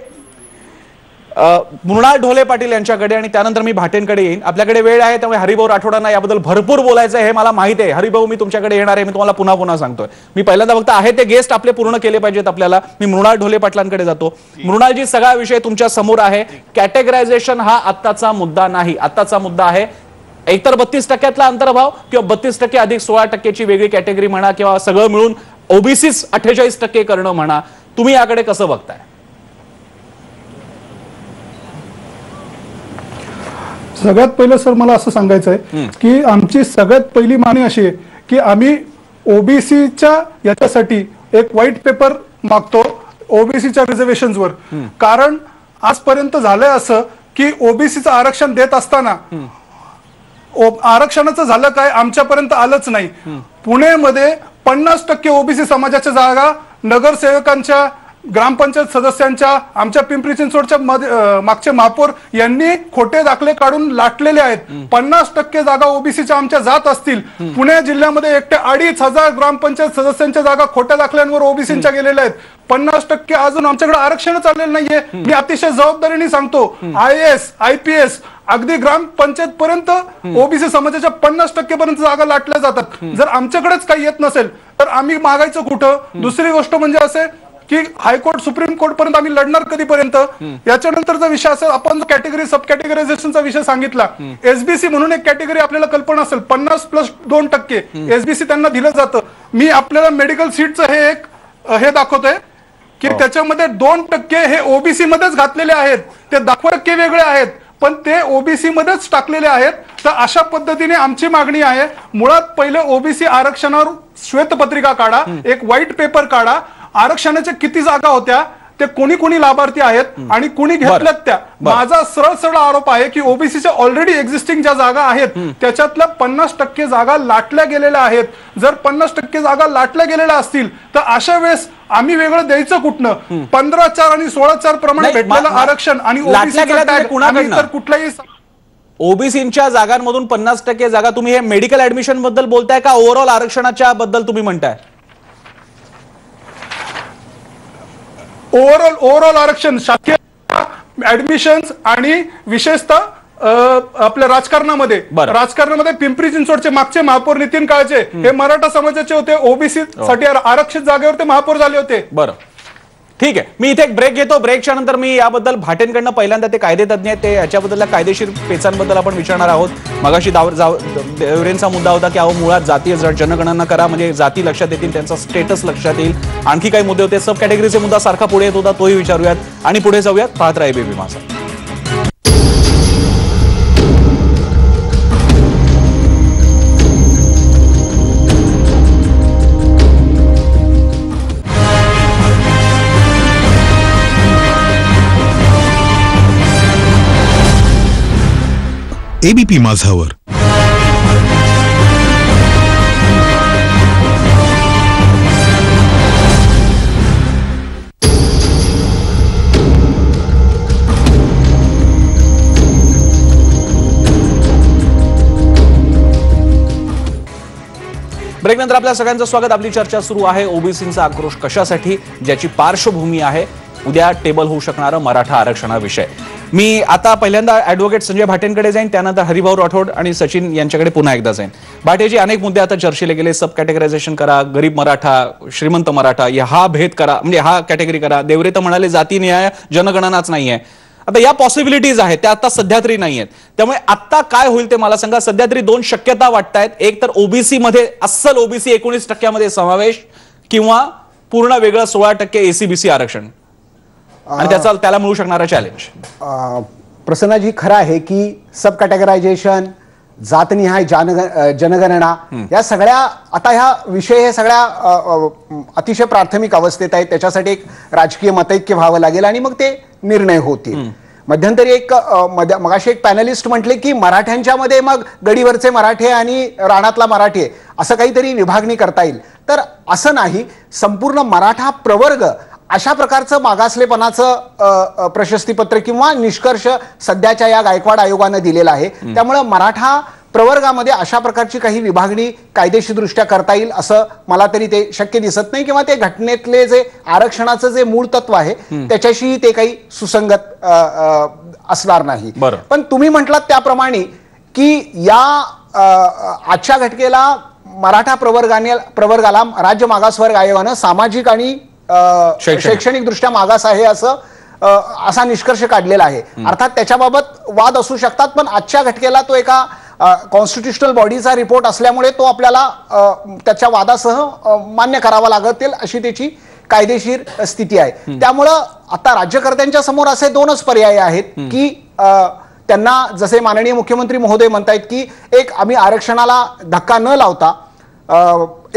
[SPEAKER 1] मृणाल ढोले पाटील यांच्याकडे आणि त्यानंतर मी भाटेंकडे येईन. आपल्याकडे वेळ आहे त्यामुळे हरिभाऊ राठोडांना याबद्दल भरपूर बोलायचं आहे हे मला माहिती आहे. हरिभाऊ मी तुमच्याकडे येणार आहे, मी तुम्हाला पुन्हा सांगतोय. मी पहिल्यांदा फक्त आहे ते गेस्ट आपले पूर्ण केले पाहिजेत आपल्याला. मी मृणाल ढोले पाटलांकडे जातो. मृणालजी, सगळा विषय तुमच्या समोर आहे. कॅटेगरायझेशन हा आत्ताचा मुद्दा नाही, आत्ताचा मुद्दा आहे एकतर 32% अंतर्भाव किंवा 32% अधिक 16%ची वेगळी कॅटेगरी म्हणा किंवा सगळं मिळून ओबीसी 48% करणं म्हणा. तुम्ही याकडे कसं बघताय?
[SPEAKER 5] सगळ्यात पहिलं सर मला असं सांगायचं आहे की आमची सगळ्यात पहिली मागणी अशी आहे की आम्ही ओबीसीच्या याच्यासाठी एक व्हाईट पेपर मागतो ओबीसीच्या रिझर्वेशनवर. कारण आजपर्यंत झालंय असं की ओबीसीचं आरक्षण देत असताना आरक्षणाचं झालं काय आमच्यापर्यंत आलंच नाही. पुण्यामध्ये 50% ओबीसी समाजाच्या जागा नगरसेवकांच्या, ग्रामपंचायत सदस्यांच्या, आमच्या पिंपरी चिंचवडच्या मागचे महापौर यांनी खोटे दाखले काढून लाटलेले आहेत. 50% जागा ओबीसीच्या आमच्या जात असतील. पुणे जिल्ह्यामध्ये एकटे 2,500 ग्रामपंचायत सदस्यांच्या जागा खोट्या दाखल्यांवर ओबीसीच्या गेलेल्या आहेत. 50% अजून आमच्याकडे आरक्षण चाललेलं नाहीये. मी अतिशय जबाबदारीने सांगतो, IAS, IPS अगदी ग्रामपंचायत पर्यंत ओबीसी समाजाच्या 50% पर्यंत जागा लाटल्या जातात. जर आमच्याकडेच काही येत नसेल तर आम्ही मागायचं कुठं? दुसरी गोष्ट म्हणजे असे की हायकोर्ट, सुप्रीम कोर्ट पर्यंत आम्ही लढणार कधीपर्यंत? याच्यानंतरचा विषय असेल, आपण जो कॅटेगरी सब कॅटेगरायझेशनचा विषय सांगितला, एसबीसी म्हणून एक कॅटेगरी आपल्याला कल्पना असेल, 50+2% एसबीसी त्यांना दिलं जातं. मी आपल्याला मेडिकल सीटचं हे एक हे दाखवतोय की त्याच्यामध्ये 2% हे ओबीसी मध्येच घातलेले आहेत. ते 10% वेगळे आहेत पण ते ओबीसी मध्येच टाकलेले आहेत. तर अशा पद्धतीने आमची मागणी आहे, मुळात पहिले ओबीसी आरक्षणावर श्वेतपत्रिका काढा, एक व्हाईट पेपर काढा. आरक्षणाच्या किती जागा होत्या ते कोणी लाभार्थी आहेत आणि कुणी घेतल्यात त्या. माझा सरळ आरोप आहे की ओबीसीच्या ऑलरेडी एक्झिस्टिंग ज्या जागा आहेत त्याच्यातल्या 50% जागा लाटल्या गेलेल्या आहेत. जर 50% जागा लाटल्या गेलेल्या असतील तर अशा वेळेस आम्ही वेगळं द्यायचं कुठनं? 15/4 आणि 16/4 प्रमाणे भेटलेलं आरक्षण आणि ओबीसी कुठल्याही
[SPEAKER 1] ओबीसीच्या जागांमधून 50% जागा, तुम्ही हे मेडिकल ऍडमिशन बद्दल बोलताय का ओव्हरऑल आरक्षणाच्या बद्दल तुम्ही म्हणताय?
[SPEAKER 5] ओव्हरऑल आरक्षण, शासकीय ऍडमिशन्स आणि विशेषतः आपल्या राजकारणामध्ये पिंपरी चिंचवडचे मागचे महापौर नितीन काळजे हे मराठा समाजाचे होते, ओबीसी साठी आरक्षित जागेवर ते महापौर झाले होते.
[SPEAKER 1] बरं, ठीक आहे. मी इथे एक ब्रेक घेतो. ब्रेकच्या नंतर मी याबद्दल भाटेंकडनं पहिल्यांदा ते कायदेतज्ञ आहेत, ते याच्याबद्दल कायदेशीर पेचांबद्दल आपण विचारणार आहोत. मगाशी देवरेंचा मुद्दा होता की अहो मुळात जातीय जनगणना करा म्हणजे जाती लक्षात येतील, त्यांचा स्टेटस लक्षात येईल. आणखी काही मुद्दे होते, सब कॅटेगरीचे मुद्दा सारखा पुढे येत होता, तोही विचारूयात आणि पुढे जाऊयात. पाहत राहा एबीपी माझा.
[SPEAKER 6] एबीपी माझावर
[SPEAKER 1] ब्रेक नंतर आपल्या सगळ्यांचं स्वागत. आपली चर्चा सुरू आहे ओबीसींचा आक्रोश कशासाठी, ज्याची पार्श्वभूमी आहे उद्या टेबल होऊ शकणारं मराठा आरक्षणाविषय. मी आता पहिल्यांदा ॲडव्होकेट संजय भाटेंकडे जाईन, त्यानंतर हरिभाऊ राठोड आणि सचिन यांच्याकडे पुन्हा एकदा जाईन. भाटेजी, अनेक मुद्दे आता चर्चेले गेले. सब कॅटेगरायझेशन करा, गरीब मराठा, श्रीमंत मराठा, हा भेद करा, म्हणजे हा कॅटेगरी करा. देवरे तर म्हणाले जाती न्याय जनगणनाच नाहीये. आता या पॉसिबिलिटीज आहेत त्या आता सध्या तरी नाही आहेत. त्यामुळे आता काय होईल ते मला सांगा. सध्या तरी दोन शक्यता वाटतायत. एक तर ओबीसी मध्ये अस्सल ओबीसी 19% समावेश किंवा पूर्ण वेगळं 16% एसीबीसी आरक्षण आणि त्याला मिळू शकणारा चॅलेंज.
[SPEAKER 3] प्रसन्नजी, खरं आहे की सब कॅटेगरायझेशन, जातनिहाय जनगणना या सगळ्या आता ह्या विषय हे सगळ्या अतिशय प्राथमिक अवस्थेत आहेत. त्याच्यासाठी एक राजकीय मतैक्य व्हावं लागेल आणि मग ते निर्णय होतील. मध्यंतरी मगाशी एक पॅनलिस्ट म्हटले की मराठ्यांच्या मध्ये मग गडीवरचे मराठे आणि राणातला मराठे असं काहीतरी विभागणी करता येईल. तर असं नाही, संपूर्ण मराठा प्रवर्ग अशा प्रकारचं मागासलेपणाचं प्रशस्तीपत्र किंवा निष्कर्ष सध्याच्या या गायकवाड आयोगानं दिलेला आहे. त्यामुळे मराठा प्रवर्गामध्ये अशा प्रकारची काही विभागणी कायदेशीरदृष्ट्या करता येईल असं मला तरी ते शक्य दिसत नाही, किंवा ते घटनेतले जे आरक्षणाचं जे मूळ तत्व आहे त्याच्याशी ते काही सुसंगत असणार नाही. पण तुम्ही म्हटलात त्याप्रमाणे की या आजच्या घटनेला मराठा प्रवर्गाला राज्य मागासवर्ग आयोगानं सामाजिक आणि शैक्षणिक दृष्ट्या मागास आहे असा निष्कर्ष काढलेला आहे. अर्थात त्याच्याबाबत वाद असू शकतात, पण आजच्या घटनेला तो एका कॉन्स्टिट्युशनल बॉडीचा रिपोर्ट असल्यामुळे तो आपल्याला त्याच्या वादासह मान्य करावा लागतील अशी त्याची कायदेशीर स्थिती आहे. त्यामुळं आता राज्यकर्त्यांच्या समोर असे दोनच पर्याय आहेत की त्यांना जसे माननीय मुख्यमंत्री महोदय म्हणतायत की एक आम्ही आरक्षणाला धक्का न लावता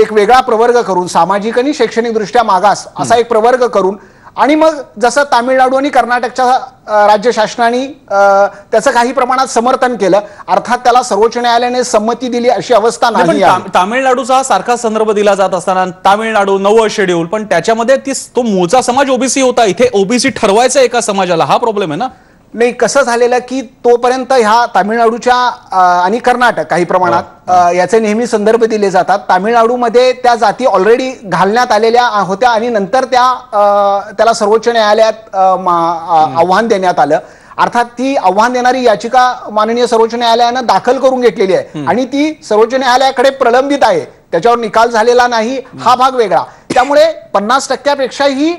[SPEAKER 3] एक वेगळा प्रवर्ग करून सामाजिक आणि शैक्षणिक दृष्ट्या मागास असा एक प्रवर्ग करून आणि मग जसं तामिळनाडू आणि कर्नाटकच्या राज्य शासनाने त्याचं काही प्रमाणात समर्थन केलं, अर्थात त्याला सर्वोच्च न्यायालयाने संमती दिली अशी अवस्था नाही.
[SPEAKER 1] तामिळनाडूचा सारखा संदर्भ दिला जात असताना तामिळनाडू 9वं शेड्यूल, पण त्याच्यामध्ये तो मूळचा समाज ओबीसी होता. इथे ओबीसी ठरवायचा एका समाजाला, हा प्रॉब्लेम आहे ना.
[SPEAKER 3] नाही, कसं झालेलं की तोपर्यंत ह्या तामिळनाडूच्या आणि कर्नाटक काही प्रमाणात याचे नेहमी संदर्भ दिले जातात. तामिळनाडूमध्ये त्या जाती ऑलरेडी घालण्यात आलेल्या होत्या आणि नंतर त्याला सर्वोच्च न्यायालयात आव्हान देण्यात आलं. अर्थात ती आव्हान देणारी याचिका माननीय सर्वोच्च न्यायालयानं दाखल करून घेतलेली आहे आणि ती सर्वोच्च न्यायालयाकडे प्रलंबित आहे. त्याच्यावर निकाल झालेला नाही, हा भाग वेगळा. त्यामुळे 50%पेक्षाही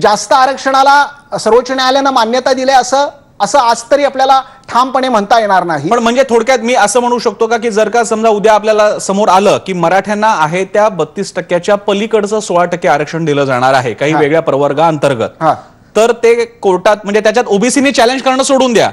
[SPEAKER 3] जास्त आरक्षणाला सर्वोच्च न्यायालयानं मान्यता दिली असं आज तरी आपल्याला ठामपणे म्हणता येणार नाही.
[SPEAKER 1] पण म्हणजे थोडक्यात मी असं म्हणू शकतो का की जर का समजा उद्या आपल्याला समोर आलं की मराठ्यांना आहे त्या 32% पलीकडचं 16% आरक्षण दिलं जाणार आहे काही वेगळ्या प्रवर्गाअंतर्गत, तर ते कोर्टात म्हणजे त्याच्यात ओबीसीने चॅलेंज करणं सोडून द्या,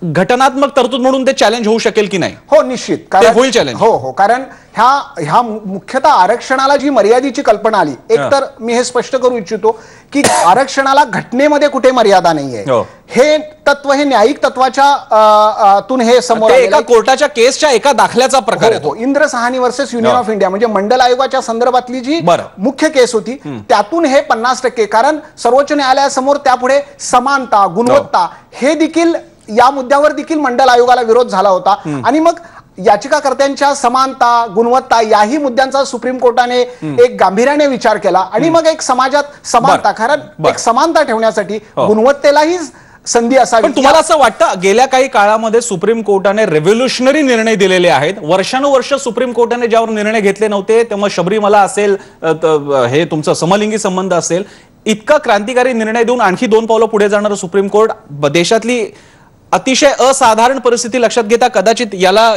[SPEAKER 1] घटनात्मक तरतूद म्हणून ते चॅलेंज होऊ शकेल की नाही?
[SPEAKER 3] हो, निश्चित
[SPEAKER 1] होईल चॅलेंज.
[SPEAKER 3] हो, कारण ह्या मुख्यतः आरक्षणाला जी मर्यादेची कल्पना आली, एक तर मी हे स्पष्ट करू इच्छितो की आरक्षणाला घटनेमध्ये कुठे मर्यादा नाहीये. हे तत्व हे न्यायिक तत्वाच्या तून हे समोर
[SPEAKER 1] एका कोर्टाच्या केसच्या एका दाखल्याचा प्रकार आहे.
[SPEAKER 3] Indra Sahani versus union of India म्हणजे मंडल आयोगाच्या संदर्भातली जी मुख्य केस होती त्यातून हे 50%, कारण सर्वोच्च न्यायालयासमोर त्यापुढे समानता, गुणवत्ता हे देखील या मुद्द्यावर देखील मंडल आयोगाला विरोध झाला होता. आणि मग याचिकाकर्त्यांच्या समानता, गुणवत्ता याही मुद्द्यांचा सुप्रीम कोर्टाने एक गांभीर्याने विचार केला आणि मग एक समाजात समानता, कारण एक समानता ठेवण्यासाठी गुणवत्तेलाही संधी असावी.
[SPEAKER 1] पण तुम्हाला असं वाटतं गेल्या काही काळामध्ये सुप्रीम कोर्टाने रेव्होल्युशनरी निर्णय दिलेले आहेत? वर्षानुवर्ष सुप्रीम कोर्टाने ज्यावर निर्णय घेतले नव्हते, त्यामुळे शबरीमला असेल, हे तुमचं समलिंगी संबंध असेल, इतका क्रांतिकारी निर्णय देऊन आणखी 2 पावलं पुढे जाणारं सुप्रीम कोर्ट देशातली अतिशय असाधारण परिस्थिती लक्षात घेता कदाचित याला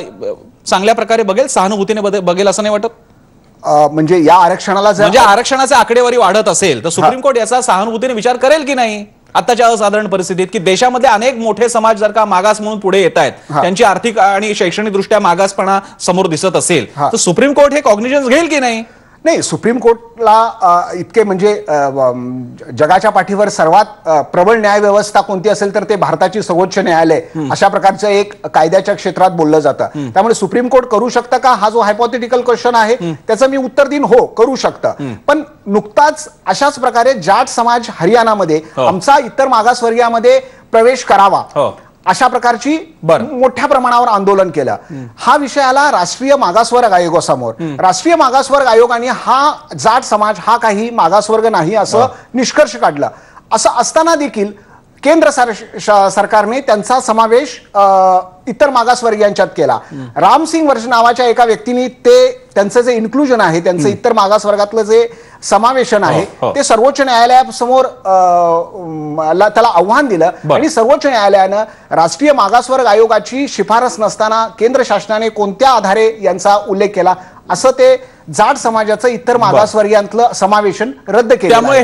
[SPEAKER 1] चांगल्या प्रकारे बघेल, सहानुभूतीने बघेल असं नाही वाटत?
[SPEAKER 3] म्हणजे या आरक्षणाला
[SPEAKER 1] म्हणजे आरक्षणाची आकडेवारी वाढत असेल तर सुप्रीम कोर्ट याचा सहानुभूतीने विचार करेल की नाही आताच्या असाधारण परिस्थितीत, की देशामध्ये अनेक मोठे समाज जर का मागास म्हणून पुढे येत आहेत, त्यांची आर्थिक आणि शैक्षणिक दृष्ट्या मागासपणा समोर दिसत असेल तर सुप्रीम कोर्ट हे कॉग्निजन्स घेईल की नाही?
[SPEAKER 3] नाही, सुप्रीम कोर्टला इतके म्हणजे जगाच्या पाठीवर सर्वात प्रबळ न्याय व्यवस्था कोणती असेल तर ते भारताची सर्वोच्च न्यायालय अशा प्रकारचं एक कायद्याच्या क्षेत्रात बोललं जातं. त्यामुळे सुप्रीम कोर्ट करू शकतं का, हा जो हायपोथेटिकल क्वेश्चन आहे त्याचं मी उत्तर देईन, हो करू शकतं. पण नुकताच अशाच प्रकारे जाट समाज हरियाणामध्ये आमचा इतर मागासवर्गीयामध्ये प्रवेश करावा अशा प्रकारची मोठ्या प्रमाणावर आंदोलन केलं. हा विषय आला राष्ट्रीय मागासवर्ग आयोगासमोर. राष्ट्रीय मागासवर्ग आयोगाने हा जाट समाज हा काही मागासवर्ग नाही असं निष्कर्ष काढला. असं असताना देखील केंद्र सरकारने त्यांचा समावेश इतर मागासवर्गीयांच्यात केला. रामसिंग वर्ष नावाच्या एका व्यक्तीने त्यांचं जे इन्क्लुजन आहे, त्यांचं इतर मागासवर्गातलं जे समावेशन आहे ते सर्वोच्च न्यायालयासमोर त्याला आव्हान दिलं आणि सर्वोच्च न्यायालयानं राष्ट्रीय मागासवर्ग आयोगाची शिफारस नसताना केंद्र शासनाने कोणत्या आधारे यांचा उल्लेख केला असं ते जाट समाजाचं इतर मागासवर्गीयांतलं समावेशन रद्द केलं.
[SPEAKER 1] त्यामुळे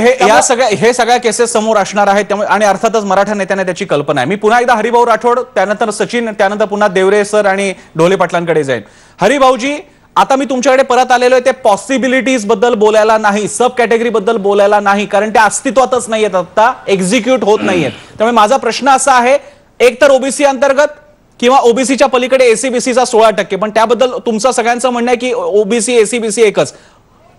[SPEAKER 1] हे सगळ्या केसेस समोर असणार आहेत. त्यामुळे आणि अर्थातच मराठा नेत्यांना त्याची कल्पना आहे. मी पुन्हा एकदा हरिभाऊ राठोड, त्यानंतर सचिन, त्यानंतर पुन्हा देवरे सर आणि ढोले पाटलांकडे जाईल. हरिभाऊजी, आता मी तुमच्याकडे परत आलेलो आहे ते पॉसिबिलिटीज बद्दल बोलायला नाही, सब कॅटेगरी बद्दल बोलायला नाही, कारण त्या अस्तित्वातच नाहीयेत, आता एक्झिक्यूट होत नाहीयेत. त्यामुळे माझा प्रश्न असा आहे, एक तर ओबीसी अंतर्गत किंवा ओबीसीच्या पलीकडे एसीबीसीचा 16%, पण त्याबद्दल तुमचं सगळ्यांचं म्हणणं आहे की ओबीसी एसीबीसी एकच.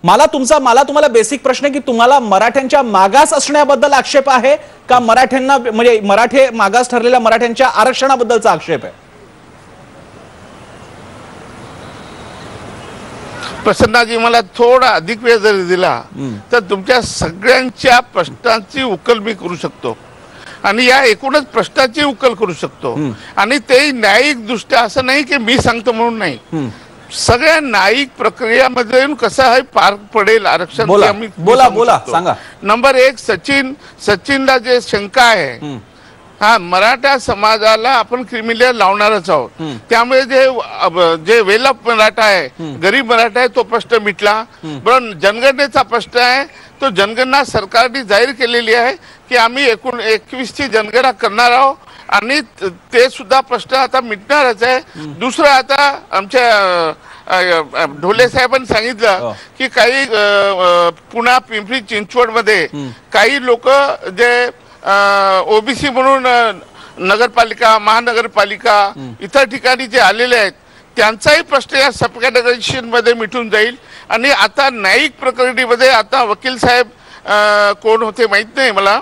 [SPEAKER 1] मला तुम्हाला बेसिक प्रश्न आहे की तुम्हाला मराठ्यांच्या मागास असण्याबद्दल आक्षेप आहे का मराठ्यांना म्हणजे मराठे मागास ठरलेल्या मराठ्यांच्या आरक्षणाबद्दलचा आक्षेप आहे?
[SPEAKER 2] प्रसन्नाजी, मला थोडा अधिक वेळ जरी दिला तर तुमच्या सगळ्यांच्या प्रश्नांची उकल मी करू शकतो आणि या एकूणच प्रश्नाची उकल करू शकतो. आणि ते न्यायिक दृष्ट्या असं नाही की मी सांगतो म्हणून नाही, सगळ्या न्यायिक प्रक्रियामध्ये कसं आहे पार पडेल आरक्षण.
[SPEAKER 1] बोला सांगा.
[SPEAKER 2] नंबर 1, सचिनला जे शंका आहे, हा मराठा समाजाला आपण क्रिमिनल लावणारच आहोत. त्यामुळे जे वेल ऑफ मराठा आहे, गरीब मराठा आहे, तो प्रश्न मिटला. बरोबर, जनगणनेचा प्रश्न आहे, तो जनगणना सरकारने जाहीर केलेली आहे की आम्ही 21ची जनगणना करणार आहोत आणि ते सुद्धा प्रश्न आता मिटणारच आहे. दुसरं, आता आमच्या ढोले साहेबांनी सांगितलं की काही पुन्हा पिंपरी चिंचवड मध्ये काही लोक जे ओबीसी म्हणून नगरपालिका, महानगरपालिका इतर ठिकाणी जे आलेले आहेत त्यांचाही प्रश्न या सब कॅटेगरायझेशन मध्ये मिटून जाईल. आणि आता न्यायिक प्रकरणीमध्ये आता वकील साहेब कोण होते माहित नाही मला,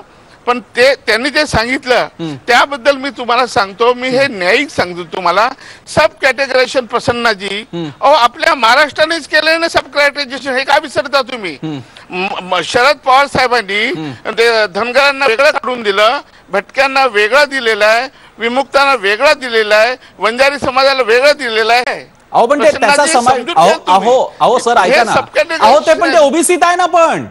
[SPEAKER 2] पण त्यांनी जे सांगितलं त्याबद्दल मी तुम्हाला सांगतो, मी हे न्यायिक सांगतो तुम्हाला. सब कॅटेगरायझेशन प्रसन्नाजी, आपल्या महाराष्ट्रानेच केलंय ना सब कॅटेगरायझेशन, हे काय विसरता तुम्ही? शरद पवार साहेबांनी धनगरांना वेगळं काढून दिलं, भटक्यांना वेगळं दिलेलं आहे, विमुक्तांना वेगळं दिलेलं आहे, वंजारी समाजाला वेगळं दिलेलं आहे.
[SPEAKER 1] अहो पण त्याचा समाज, अहो सर ऐका ना, अहो ते पण ते ओबीसीत आहे ना. पण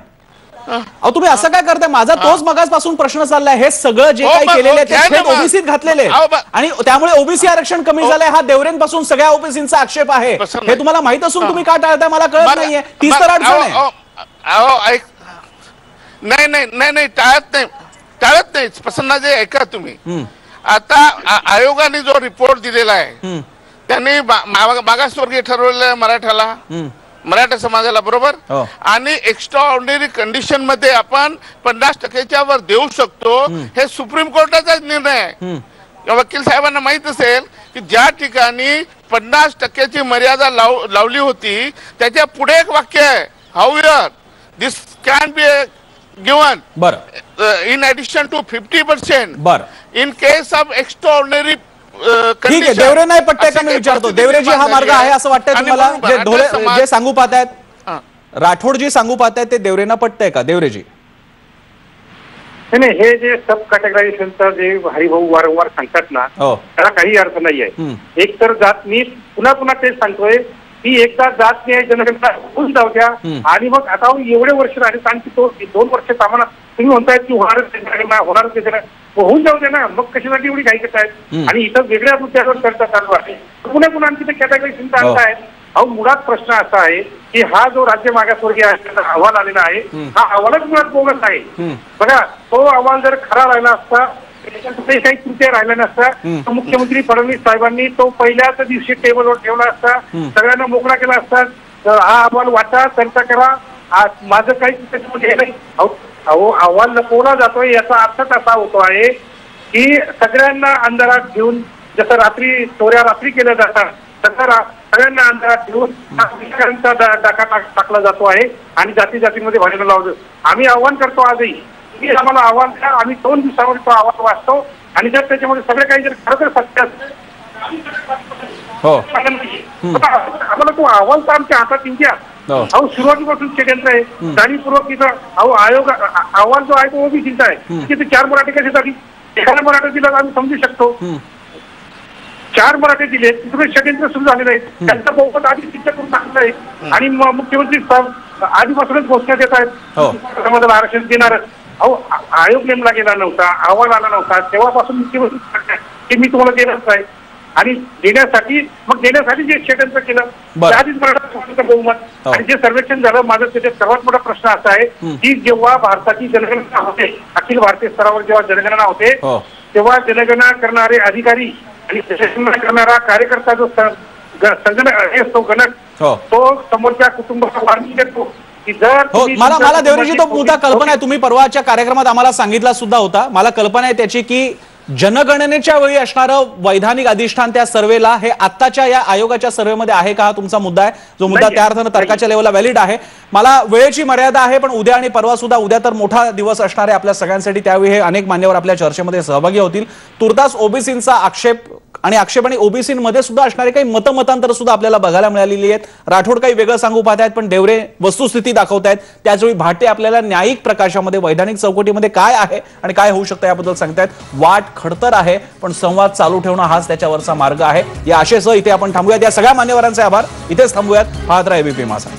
[SPEAKER 1] अहो तुम्ही असं काय करताय? माझा तोच मगासपासून प्रश्न चाललाय. हे सगळं जे काही केलेलं आहे ते ओबीसीत घातलेले आणि त्यामुळे ओबीसी आरक्षण कमी झालंय हा देवरेंपासून सगळ्या ओबीसींचा आक्षेप आहे. हे तुम्हाला माहित असून तुम्ही का टाळताय मला कळत नाहीये. तीच तर अडचण आहे.
[SPEAKER 2] नाही टाळत नाही. टाळत नाही. प्रसन्नाजी ऐका तुम्ही, आता आयोगाने जो रिपोर्ट दिलेला आहे त्यांनी मागासवर्गीय ठरवलेलं मराठा समाजाला बरोबर, आणि एक्स्ट्रा ऑर्डिनरी कंडिशन मध्ये आपण 50%च्या वर देऊ शकतो, हे सुप्रीम कोर्टाचाच निर्णय आहे. वकील साहेबांना माहित असेल की ज्या ठिकाणी 50%ची मर्यादा लावली होती त्याच्या पुढे एक वाक्य आहे, however this can be given in addition to 50% in case of extraordinary
[SPEAKER 1] ठीक आहे. देवरे नाही पटतंय का मी विचारतो, देवरेजी हा मार्ग आहे असं वाटतंय तुम्हाला? जे सांगू पाहतायत राठोड जी सांगू पाहतायत ते देवरेंना पटतंय का? देवरेजी
[SPEAKER 6] नाही, हे जे सब कॅटेगरायझेशनचं जे हरिभाऊ वारंवार सांगतात ना, त्याला काही अर्थ नाहीये. एक तर जात, मी पुन्हा पुन्हा तेच सांगतोय की एकदा जात न्याय जनगणना होऊन जाऊ द्या, आणि मग आता एवढे वर्ष राहिले, आणखी 2 वर्ष सामाना तुम्ही म्हणतायत की होणारच होऊन जाऊ दे ना, मग कशासाठी एवढी घाई करतायत? आणि इथं वेगळ्या मुद्द्यावर चर्चा चालू आहे, पुन्हा पुन्हा आणखी ते कॅटेगरायझेशनचा आणतायत. अहो, मुळात प्रश्न असा आहे की हा जो राज्य मागासवर्गीय अहवाल आलेला आहे, हा अहवालच मुळात बोगस आहे. बघा, तो अहवाल जर खरा राहिला असता, काही कृत्या राहिल्या नसता, तर मुख्यमंत्री फडणवीस साहेबांनी तो पहिल्याच दिवशी टेबलवर ठेवला असता, सगळ्यांना मोकळा केला असता. हा अहवाल वाचा, चर्चा करा, माझं काही त्याच्यामध्ये हे नाही. अहो, अहवाल लपवला जातोय याचा अर्थच असा होतो आहे की सगळ्यांना अंधारात घेऊन, जसं रात्री चोऱ्या रात्री केल्या जातात तसं सगळ्यांना अंधारात घेऊन विषयांचा डाका टाकला जातो आहे आणि जाती जातीमध्ये भांडण लावतो. आम्ही आव्हान करतो आजही की आम्हाला आव्हान द्या, आम्ही 2 दिवसामध्ये तो अहवाल वाचतो, आणि जर त्याच्यामध्ये सगळे काही जर खरं तर सत्य आम्हाला तो अहवाल तर आमच्या हातात येऊ द्या. अहो, सुरुवातीपासून षडयंत्र आहे, जाणीवपूर्वक तिथं. अहो, आयोग अहवाल जो आहे तो ओबीसीचा आहे, तिथे 4 मराठी कशासाठी? एखाद्या मराठा दिला आम्ही समजू शकतो, 4 मराठे दिले, तिथे षडयंत्र सुरू झालेलं आहे, त्यांचा बहुमत आधी सिद्ध करून टाकलं आहे, आणि मुख्यमंत्री साहेब आधीपासूनच घोषणा देत आहेत समाजाला आरक्षण देणारच. अहो, आयोग नेमला गेला नव्हता, अहवाल आला नव्हता, तेव्हापासून मुख्यमंत्री सांगतात की मी तुम्हाला देणारच आहे, आणि देण्यासाठी जे षडयंत्र केलं त्याआधीच मराठा बहुमत. आणि जे सर्वेक्षण झालं, माझं त्याच्यात सर्वात मोठा प्रश्न असा आहे की जेव्हा भारताची जनगणना होते, अखिल भारतीय स्तरावर जेव्हा जनगणना होते, तेव्हा जनगणना करणारे अधिकारी आणि जनगणना करणारा कार्यकर्ता जो संगणक असतो, गणक, तो समोरच्या कुटुंबाला वाढवून देतो.
[SPEAKER 1] मला देवरेजी तो मुद्दा कल्पना आहे, तुम्ही परवाच्या कार्यक्रमात आम्हाला सांगितला सुद्धा होता, मला कल्पना आहे त्याची की जनगणनेच्या वेळी असणारं वैधानिक अधिष्ठान त्या सर्वेला हे आत्ताच्या या आयोगाच्या सर्वेमध्ये आहे का? हा तुमचा मुद्दा आहे, जो मुद्दा त्या अर्थानं तर्काच्या लेवलला व्हॅलिड आहे. मला वेळेची मर्यादा आहे, पण उद्या आणि परवा सुद्धा, उद्या तर मोठा दिवस असणार आहे आपल्या सगळ्यांसाठी, त्यावेळी हे अनेक मान्यवर आपल्या चर्चेमध्ये सहभागी होतील. तुर्तास ओबीसींचा आक्षेप आणि ओबीसींमध्ये सुद्धा असणारे काही मतमतांतर सुद्धा आपल्याला बघायला मिळालेली आहेत. राठोड काही वेगळं सांगू पाहतायत, पण देवरे वस्तुस्थिती दाखवतायत. त्याचवेळी भाटे आपल्याला न्यायिक प्रकाशामध्ये, वैधानिक चौकटीमध्ये काय आहे आणि काय होऊ शकतं याबद्दल सांगतायत. वाट खडतर आहे, पण संवाद चालू ठेवणं हाच त्याच्यावरचा मार्ग आहे. या आशेसह इथे आपण थांबूयात. या सगळ्या मान्यवरांचे आभार. इथेच थांबूयात. पाहत राहा एबीपी माझा.